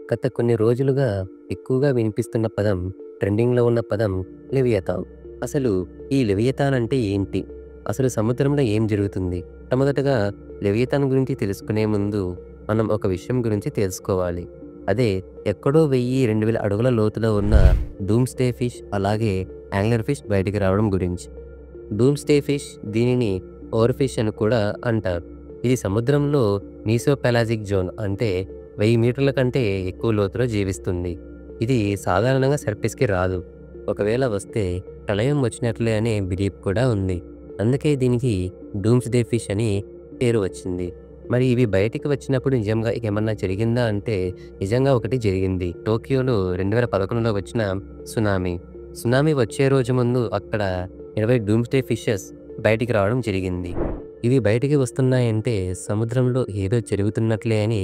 గత కొన్ని రోజులుగా ఎక్కువగా వినిపిస్తున్న పదం, ట్రెండింగ్‌లో ఉన్న పదం లెవియథాన్. అసలు ఈ లెవియథాన్ అంటే ఏంటి? అసలు సముద్రంలో ఏం జరుగుతుంది? మొట్టమొదటగా లెవియథాన్ గురించి తెలుసుకునే ముందు మనం ఒక విషయం గురించి తెలుసుకోవాలి. అదే ఎక్కడో 1000, 2000 అడుగుల లోతులో ఉన్న డూమ్స్‌డే ఫిష్ అలాగే యాంగ్లర్ ఫిష్ బయటికి రావడం గురించి. డూమ్స్‌డే ఫిష్ దీనిని ఓవర్ ఫిష్ అని కూడా అంటారు. ఇది సముద్రంలో మీసోపెలాజిక్ జోన్ అంటే 1000 మీటర్ల కంటే ఎక్కువ లోతులో జీవిస్తుంది. ఇది సాధారణంగా సర్ఫేస్‌కి రాదు. ఒకవేళ వస్తే ప్రళయం వచ్చినట్లే అనే బిలీఫ్ కూడా ఉంది. అందుకే దీనికి డూమ్స్‌డే ఫిష్ అని పేరు వచ్చింది. మరి ఇవి బయటికి వచ్చినప్పుడు నిజంగా ఏమన్నా జరిగిందా అంటే నిజంగా ఒకటి జరిగింది. టోక్యోలో 2011లో వచ్చిన సునామీ. సునామీ వచ్చే రోజు ముందు అక్కడ 20 డూమ్స్‌డే ఫిషెస్ బయటికి రావడం జరిగింది. ఇవి బయటికి వస్తున్నాయంటే సముద్రంలో ఏదో జరుగుతున్నట్లే అని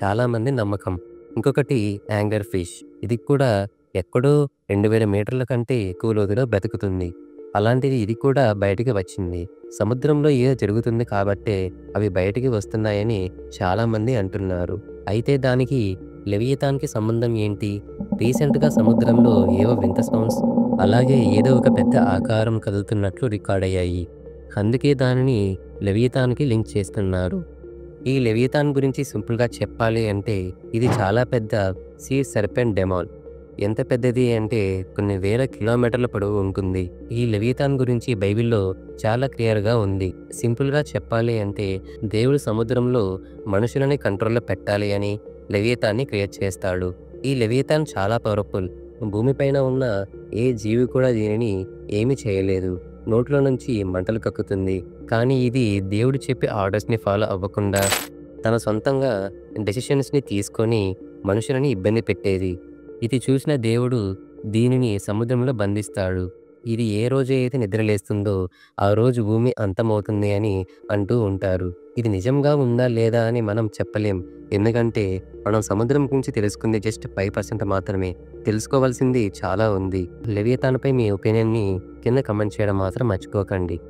చాలామంది నమ్మకం. ఇంకొకటి యాంగర్ ఫిష్. ఇది కూడా ఎక్కడో 2000 మీటర్ల కంటే ఎక్కువ లోతులో బ్రతుకుతుంది. అలాంటిది ఇది కూడా బయటికి వచ్చింది. సముద్రంలో ఏదో జరుగుతుంది కాబట్టే అవి బయటికి వస్తున్నాయని చాలామంది అంటున్నారు. అయితే దానికి లెవియథాన్‌కి సంబంధం ఏంటి? రీసెంట్‌గా సముద్రంలో ఏవో వింత సౌండ్స్, అలాగే ఏదో ఒక పెద్ద ఆకారం కదులుతున్నట్లు రికార్డయ్యాయి. అందుకే దానిని లెవియథాన్‌కి లింక్ చేస్తున్నారు. ఈ లెవియథాన్ గురించి సింపుల్‌గా చెప్పాలి అంటే ఇది చాలా పెద్ద సీ సర్పెంట్ డెమాన్. ఎంత పెద్దది అంటే కొన్ని వేల కిలోమీటర్ల పొడవు ఉంటుంది. ఈ లెవియథాన్ గురించి బైబిల్‌లో చాలా క్లియర్‌గా ఉంది. సింపుల్‌గా చెప్పాలి అంటే దేవుడు సముద్రంలో మనుషులని కంట్రోల్‌లో పెట్టాలి అని లెవియథాన్‌ని క్రియేట్ చేస్తాడు. ఈ లెవియథాన్ చాలా పవర్‌ఫుల్. భూమిపైన ఉన్న ఏ జీవి కూడా దీనిని ఏమీ చేయలేదు. నోట్లో నుంచి మంటలు కక్కుతుంది. కానీ ఇది దేవుడు చెప్పే ఆర్డర్స్‌ని ఫాలో అవ్వకుండా తన సొంతంగా డెసిషన్స్‌ని తీసుకొని మనుషులని ఇబ్బంది పెట్టేది. ఇది చూసిన దేవుడు దీనిని సముద్రంలో బంధిస్తాడు. ఇది ఏ రోజైతే నిద్రలేస్తుందో ఆ రోజు భూమి అంతమవుతుంది అని అంటూ ఉంటారు. ఇది నిజంగా ఉందా లేదా అని మనం చెప్పలేం. ఎందుకంటే మనం సముద్రం గురించి తెలుసుకుంది జస్ట్ 5% మాత్రమే. తెలుసుకోవాల్సింది చాలా ఉంది. లెవియథాన్‌పై మీ ఒపీనియన్‌ని కింద కామెంట్ చేయడం మాత్రం మర్చిపోకండి.